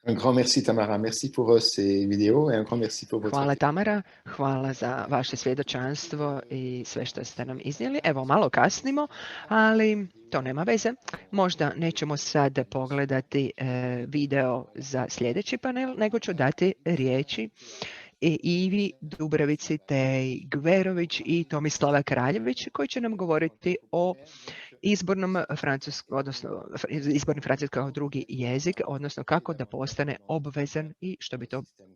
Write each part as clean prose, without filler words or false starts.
Un grand merci Tamara, merci pour ces vidéos et un grand merci pour votre Hvala temps. Tamara, hvala za vaše svjedočanstvo i sve što ste nam iznijeli. Evo, malo kasnimo, ali to nema veze. Možda nećemo sad pogledati video za sljedeći panel, nego ću dati riječi Ivi Dubravici, Tej Gverović i Tomislava Kraljević, koji će nam govoriti o izbornom francuski kao drugi jezik, odnosno kako da postane obvezan i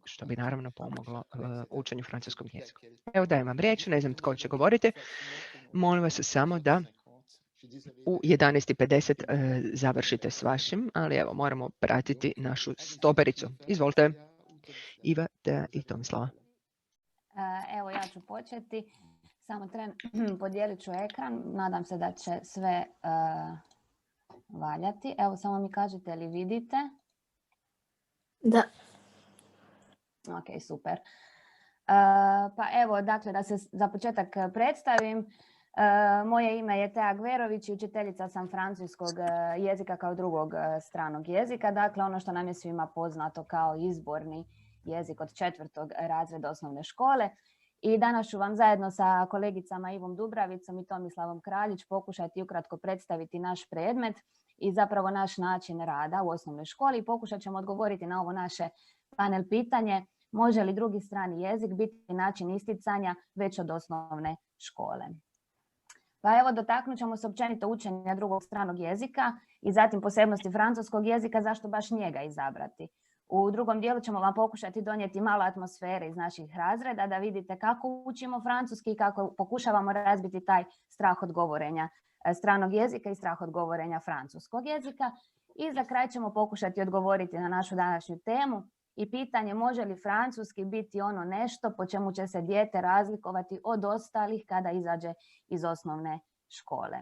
što bi naravno pomoglo učenju francuskog jezika. Evo, dajem vam riječ, ne znam tko će govoriti. Molim vas samo da u 11:50 završite s vašim, ali evo, moramo pratiti našu stopericu. Izvolite, Iva i Tomislava. Evo, ja ću početi. Samo podijelit ću ekran. Nadam se da će sve valjati. Evo, samo mi kažete li vidite? Da. Ok, super. Pa evo, dakle, da se za početak predstavim. Moje ime je Teja Gverović i učiteljica sam francuskog jezika kao drugog stranog jezika. Dakle, ono što nam je svima poznato kao izborni jezik od 4. razreda osnovne škole. I danas ću vam zajedno sa kolegicama Ivom Dubravicom i Tomislavom Kraljić pokušati ukratko predstaviti naš predmet i zapravo naš način rada u osnovnoj školi. I pokušat ćemo odgovoriti na ovo naše panel pitanje: može li drugi strani jezik biti način isticanja već od osnovne škole? Pa evo, dotaknut ćemo se općenito učenja drugog stranog jezika i zatim posebnosti francuskog jezika, zašto baš njega izabrati. U drugom dijelu ćemo vam pokušati donijeti malo atmosfere iz naših razreda da vidite kako učimo francuski i kako pokušavamo razbiti taj strah od govorenja stranog jezika i strah od govorenja francuskog jezika. I za kraj ćemo pokušati odgovoriti na našu današnju temu i pitanje: može li francuski biti ono nešto po čemu će se dijete razlikovati od ostalih kada izađe iz osnovne škole?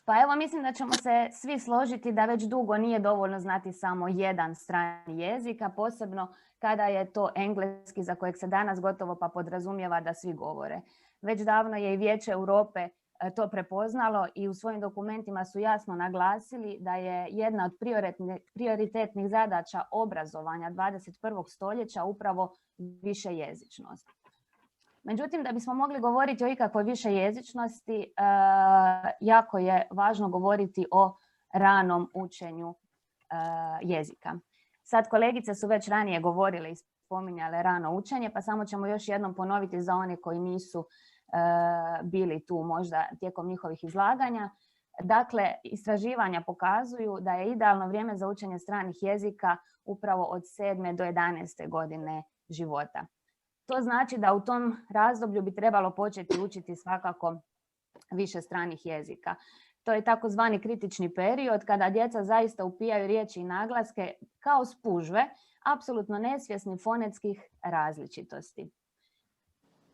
Pa evo, mislim da ćemo se svi složiti da već dugo nije dovoljno znati samo jedan strani jezik, a posebno kada je to engleski, za kojeg se danas gotovo pa podrazumijeva da svi govore. Već davno je i Vijeće Europe to prepoznalo i u svojim dokumentima su jasno naglasili da je jedna od prioritetnih zadaća obrazovanja 21. stoljeća upravo višejezičnost. Međutim, da bismo mogli govoriti o ikakvoj višejezičnosti, jako je važno govoriti o ranom učenju jezika. Sad, kolegice su već ranije govorile i spominjale rano učenje, pa samo ćemo još jednom ponoviti za one koji nisu bili tu možda tijekom njihovih izlaganja. Dakle, istraživanja pokazuju da je idealno vrijeme za učenje stranih jezika upravo od 7. do 11. godine života. To znači da u tom razdoblju bi trebalo početi učiti svakako više stranih jezika. To je takozvani kritični period kada djeca zaista upijaju riječi i naglaske kao spužve, apsolutno nesvjesni fonetskih različitosti.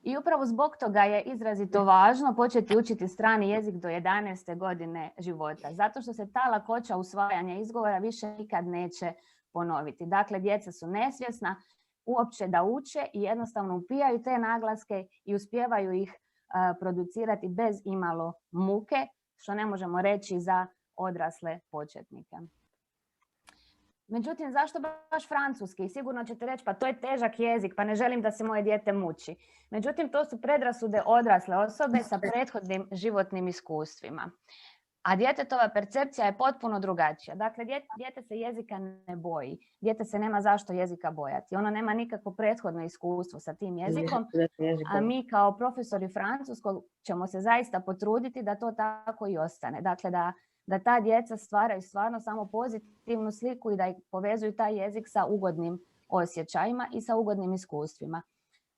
I upravo zbog toga je izrazito važno početi učiti strani jezik do 11. godine života, zato što se ta lakoća usvajanja izgovora više nikad neće ponoviti. Dakle, djeca su nesvjesna uopće da uče i jednostavno upijaju te naglaske i uspijevaju ih producirati bez imalo muke, što ne možemo reći za odrasle početnike. Međutim, zašto baš francuski? Sigurno ćete reći, pa to je težak jezik, pa ne želim da se moje dijete muči. Međutim, to su predrasude odrasle osobe sa prethodnim životnim iskustvima. A djetetova percepcija je potpuno drugačija. Dakle, dijete se jezika ne boji. Dijete se nema zašto jezika bojati. Ono nema nikakvo prethodno iskustvo sa tim jezikom. A mi kao profesori francuskog ćemo se zaista potruditi da to tako i ostane. Dakle, da ta djeca stvaraju stvarno samo pozitivnu sliku i da povezuju taj jezik sa ugodnim osjećajima i sa ugodnim iskustvima.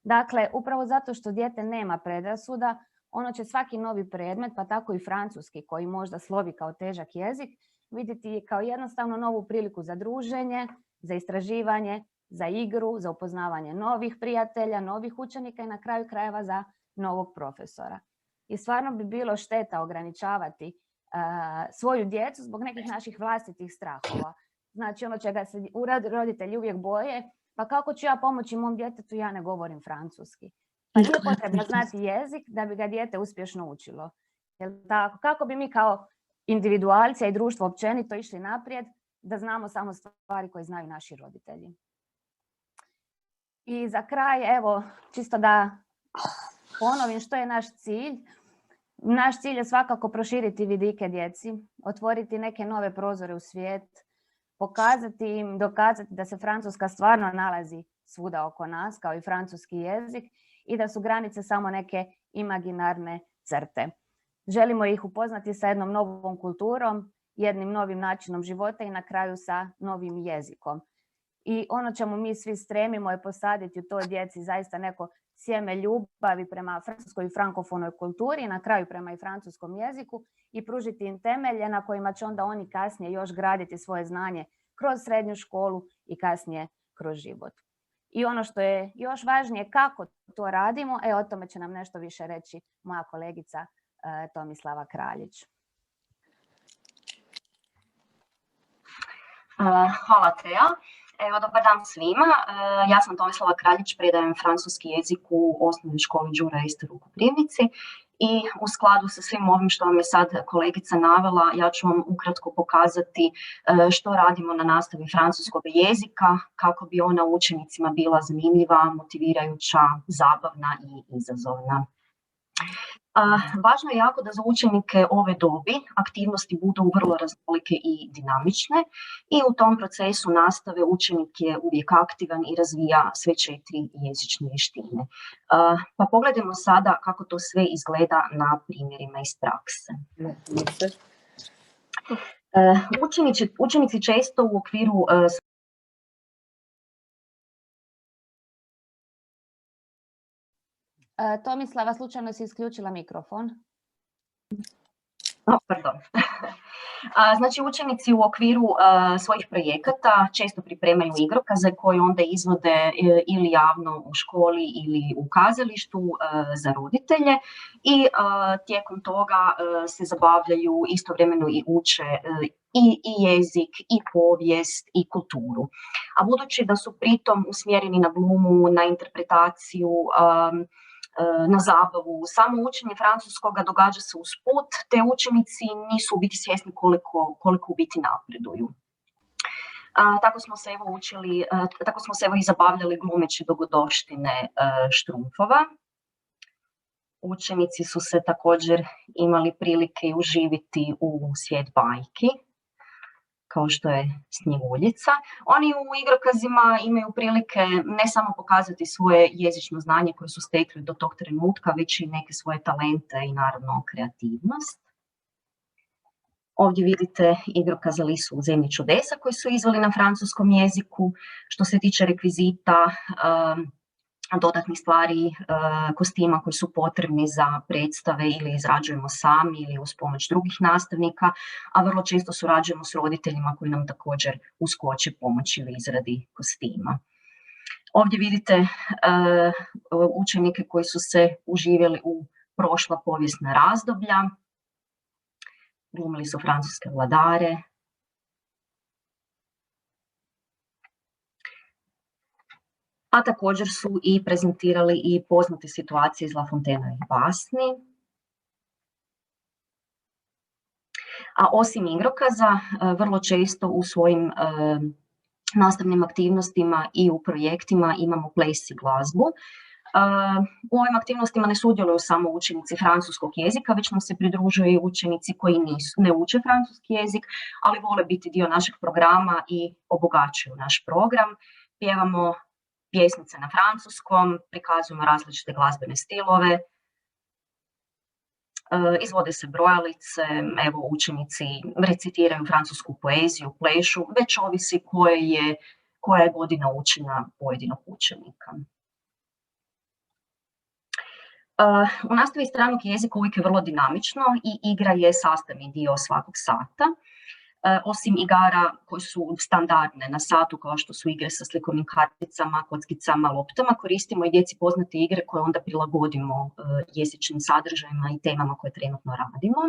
Dakle, upravo zato što dijete nema predrasuda, ono će svaki novi predmet, pa tako i francuski, koji možda slovi kao težak jezik, vidjeti kao jednostavno novu priliku za druženje, za istraživanje, za igru, za upoznavanje novih prijatelja, novih učenika i na kraju krajeva za novog profesora. I stvarno bi bilo šteta ograničavati svoju djecu zbog nekih naših vlastitih strahova. Znači, ono čega se roditelji uvijek boje, pa kako ću ja pomoći mom djetetu, ja ne govorim francuski. Pa nije potrebno znati jezik da bi ga dijete uspješno učilo. Jel tako? Kako bi mi kao individualci i društvo općenito išli naprijed da znamo samo stvari koje znaju naši roditelji. I za kraj, evo, čisto da ponovim što je naš cilj. Naš cilj je svakako proširiti vidike djeci, otvoriti neke nove prozore u svijet, pokazati im, dokazati da se Francuska stvarno nalazi svuda oko nas, kao i francuski jezik, i da su granice samo neke imaginarne crte. Želimo ih upoznati sa jednom novom kulturom, jednim novim načinom života i na kraju sa novim jezikom. I ono čemu mi svi stremimo je posaditi u toj djeci zaista neko sjeme ljubavi prema francuskoj i frankofonoj kulturi, na kraju prema i francuskom jeziku, i pružiti im temelje na kojima će onda oni kasnije još graditi svoje znanje kroz srednju školu i kasnije kroz život. I ono što je još važnije, kako to radimo, o tome će nam nešto više reći moja kolegica Tomislava Kraljić. Hvala Teja. Evo, dobar dan svima. Ja sam Tomislava Kraljić, predajem francuski jezik u osnovnoj školi Đura Ester u Koprivnici i u skladu sa svim ovim što vam je sad kolegica navela, ja ću vam ukratko pokazati što radimo na nastavi francuskog jezika kako bi ona učenicima bila zanimljiva, motivirajuća, zabavna i izazovna. Važno je jako da za učenike ove dobi aktivnosti budu vrlo raznolike i dinamične i u tom procesu nastave učenik je uvijek aktivan i razvija sve 4 jezične vještine. Pa pogledajmo sada kako to sve izgleda na primjerima iz prakse. Učenici često u okviru Tomislava, slučajno si isključila mikrofon. Pardon. Znači, učenici u okviru svojih projekata često pripremaju igrokaze koje onda izvode ili javno u školi ili u kazalištu za roditelje i tijekom toga se zabavljaju, istovremeno i uče i jezik, i povijest, i kulturu. A budući da su pritom usmjereni na glumu, na interpretaciju, na zabavu, samo učenje francuskoga događa se usput, te učenici nisu u biti svjesni koliko u biti napreduju. Tako smo se i zabavljali glumeći dogodovštine Štrumfova. Učenici su se također imali prilike uživiti u svijet bajki, kao što je Snjeguljica. Oni u igrokazima imaju prilike ne samo pokazati svoje jezično znanje koje su stekli do tog trenutka, već i neke svoje talente i naravno kreativnost. Ovdje vidite igrokaz Alisu u zemlji čudesa koji su izveli na francuskom jeziku. Što se tiče rekvizita, dodatnih stvari, kostima koji su potrebni za predstave ili izrađujemo sami ili uz pomoć drugih nastavnika, a vrlo često surađujemo s roditeljima koji nam također uskoče pomoći u izradi kostima. Ovdje vidite učenike koji su se uživjeli u prošla povijesna razdoblja, glumili su francuske vladare, a također su i prezentirali i poznate situacije iz La Fontaineovih basni. A osim igrokaza, vrlo često u svojim nastavnim aktivnostima i u projektima imamo ples i glazbu. U ovim aktivnostima ne sudjeluju samo učenici francuskog jezika, već nam se pridružuju i učenici koji ne uče francuski jezik, ali vole biti dio našeg programa i obogaćuju naš program. Pjevamo pjesmice na francuskom, prikazujemo različite glazbene stilove, izvode se brojalice, evo učenici recitiraju francusku poeziju, plešu, već ovisi koja je godina učenja pojedinog učenika. U nastavi stranog jezika uvijek je vrlo dinamično i igra je sastavni dio svakog sata. Osim igara koje su standardne na satu, kao što su igre sa slikovnim karticama, kockicama, loptama, koristimo i djeci poznate igre koje onda prilagodimo jezičnim sadržajima i temama koje trenutno radimo.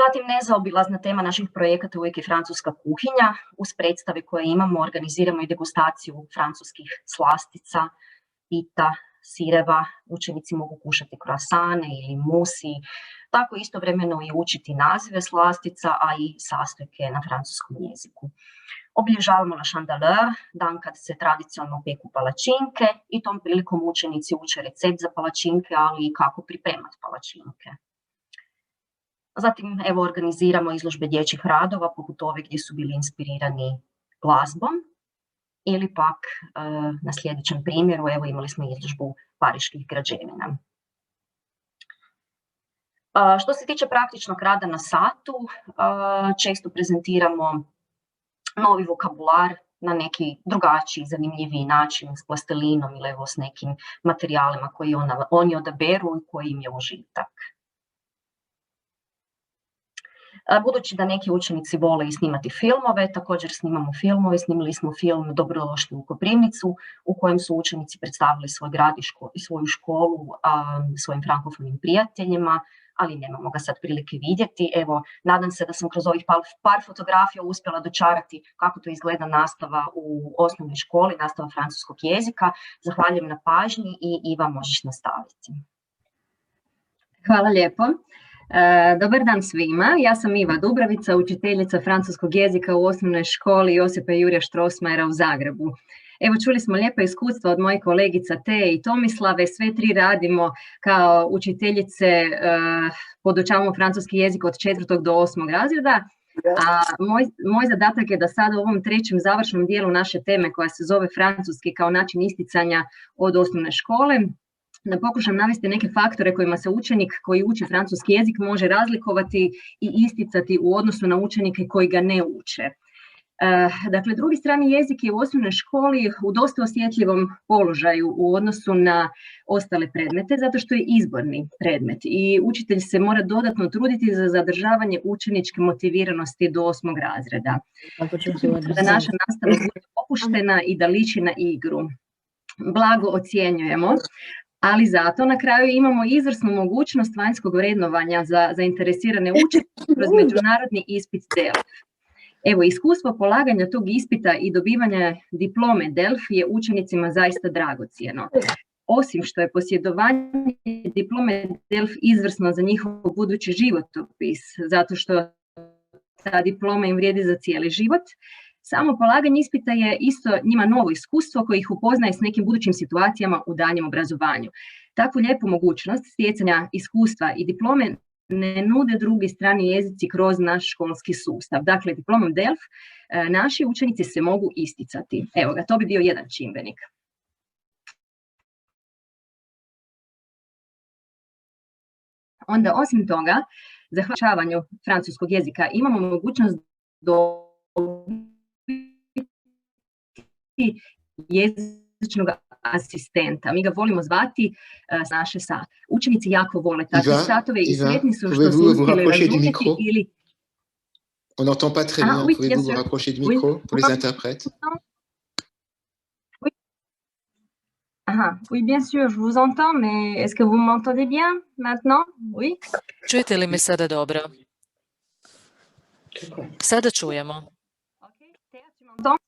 Zatim, nezaobilazna tema naših projekata uvijek je francuska kuhinja. Uz predstave koje imamo, organiziramo i degustaciju francuskih slastica, pita, sireva. Učenici mogu kušati croissane ili musi, tako istovremeno i učiti nazive slastica, a i sastojke na francuskom jeziku. Obilježavamo la Chandeleur, dan kad se tradicionalno peku palačinke i tom prilikom učenici uče recept za palačinke, ali i kako pripremati palačinke. Zatim, evo, organiziramo izložbe dječjih radova, poput ove gdje su bili inspirirani glazbom, ili pak na sljedećem primjeru, evo, imali smo izložbu pariških građevina. Što se tiče praktičnog rada na satu, često prezentiramo novi vokabular na neki drugačiji, zanimljiviji način, s plastelinom ili evo s nekim materijalima koji oni odaberu i koji im je užitak. Budući da neki učenici vole i snimati filmove, također snimamo filmove. Snimili smo film Dobrodošli u Koprivnicu, u kojem su učenici predstavili svoj grad i svoju školu svojim frankofonim prijateljima, ali nemamo ga sad prilike vidjeti. Evo, nadam se da sam kroz ovih par fotografija uspjela dočarati kako to izgleda nastava u osnovnoj školi, nastava francuskog jezika. Zahvaljujem na pažnji i Iva, možeš nastaviti. Hvala lijepo. Dobar dan svima, ja sam Iva Dubravica, učiteljica francuskog jezika u osnovnoj školi Josipa Jurja Strossmayera u Zagrebu. Evo, čuli smo lijepa iskustva od mojih kolegica Teje i Tomislave, sve tri radimo kao učiteljice, podučavamo francuski jezik od 4. do 8. razreda, a moj zadatak je da sad u ovom trećem završnom dijelu naše teme koja se zove francuski kao način isticanja od osnovne škole, da pokušam navesti neke faktore kojima se učenik koji uči francuski jezik može razlikovati i isticati u odnosu na učenike koji ga ne uče. Dakle, drugi strani jezik je u osnovnoj školi u dosta osjetljivom položaju u odnosu na ostale predmete, zato što je izborni predmet i učitelj se mora dodatno truditi za zadržavanje učeničke motiviranosti do 8. razreda. Da naša nastava bude opuštena i da liči na igru. Blago ocjenjujemo, ali zato na kraju imamo izvrsnu mogućnost vanjskog vrednovanja za zainteresirane učenike kroz međunarodni ispit DELF. Evo, iskustvo polaganja tog ispita i dobivanja diplome DELF je učenicima zaista dragocjeno. Osim što je posjedovanje diplome DELF izvrsno za njihov budući životopis, zato što ta diploma im vrijedi za cijeli život, samo polaganje ispita je isto njima novo iskustvo koje ih upoznaje s nekim budućim situacijama u daljem obrazovanju. Takvu lijepu mogućnost stjecanja iskustva i diplome ne nude drugi strani jezici kroz naš školski sustav. Dakle, diplomom DELF naši učenici se mogu isticati. Evo ga, to bi bio jedan čimbenik. Onda, osim toga, zahvaljujući francuskog jezika imamo mogućnost jezičnog asistenta. Mi ga volimo zvati naše sa. Učenici jako vole takve satove i sretni su što su uspjeli razumjeti ili... On n'entend pas très bien. Pouvez-vous vous rapprocher du micro pour les interprètes? Oui, bien sûr, je vous entends, mais est-ce que vous m'entendez bien maintenant? Oui. Čujete li me sada dobro? Sada čujemo.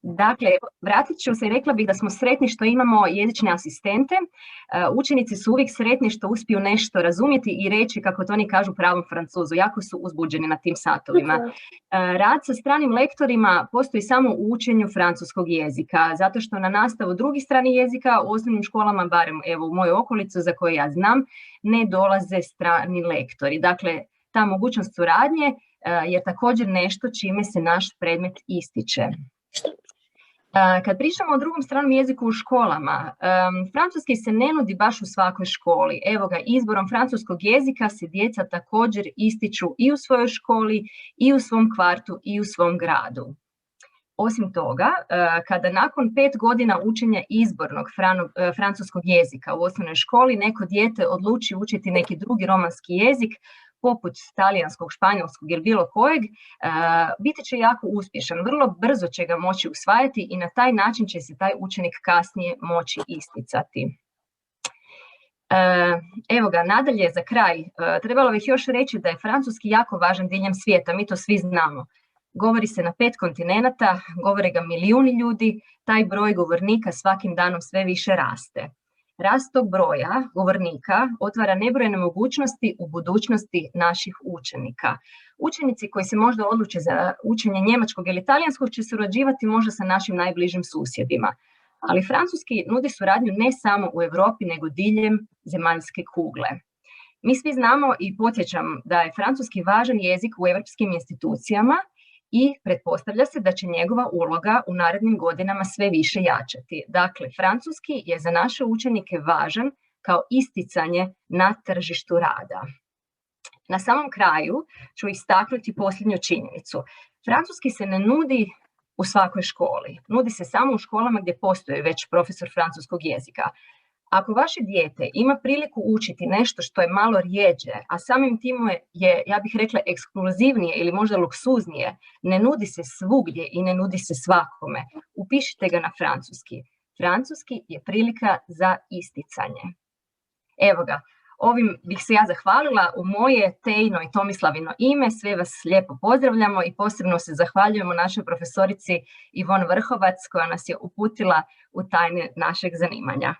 Dakle, vratit ću se i rekla bih da smo sretni što imamo jezične asistente. Učenici su uvijek sretni što uspiju nešto razumjeti i reći, kako to oni kažu, pravom Francuzu. Jako su uzbuđeni na tim satovima. Rad sa stranim lektorima postoji samo u učenju francuskog jezika, zato što na nastavu drugih stranih jezika u osnovnim školama, barem evo u moju okolicu za koju ja znam, ne dolaze strani lektori. Dakle, ta mogućnost suradnje je također nešto čime se naš predmet ističe. Kad pričamo o drugom stranom jeziku u školama, francuski se ne nudi baš u svakoj školi. Evo ga, izborom francuskog jezika se djeca također ističu i u svojoj školi, i u svom kvartu, i u svom gradu. Osim toga, kada nakon 5 godina učenja izbornog francuskog jezika u osnovnoj školi neko dijete odluči učiti neki drugi romanski jezik, poput talijanskog, španjolskog ili bilo kojeg, biti će jako uspješan. Vrlo brzo će ga moći usvajati i na taj način će se taj učenik kasnije moći isticati. Evo ga, nadalje za kraj. Trebalo bih još reći da je francuski jako važan diljem svijeta, mi to svi znamo. Govori se na 5 kontinenata, govore ga milijuni ljudi, taj broj govornika svakim danom sve više raste. Rast tog broja govornika otvara nebrojene mogućnosti u budućnosti naših učenika. Učenici koji se možda odluče za učenje njemačkog ili talijanskog će surađivati možda sa našim najbližim susjedima. Ali francuski nudi suradnju ne samo u Europi, nego diljem zemaljske kugle. Mi svi znamo i podsjećam da je francuski važan jezik u europskim institucijama i pretpostavlja se da će njegova uloga u narednim godinama sve više jačati. Dakle, francuski je za naše učenike važan kao isticanje na tržištu rada. Na samom kraju ću istaknuti posljednju činjenicu. Francuski se ne nudi u svakoj školi. Nudi se samo u školama gdje postoji već profesor francuskog jezika. Ako vaše dijete ima priliku učiti nešto što je malo rjeđe, a samim time je, ja bih rekla, ekskluzivnije ili možda luksuznije, ne nudi se svugdje i ne nudi se svakome, upišite ga na francuski. Francuski je prilika za isticanje. Evo ga, ovim bih se ja zahvalila u moje, Tejno i Tomislavino ime. Sve vas lijepo pozdravljamo i posebno se zahvaljujemo našoj profesorici Ivon Vrhovac koja nas je uputila u tajne našeg zanimanja.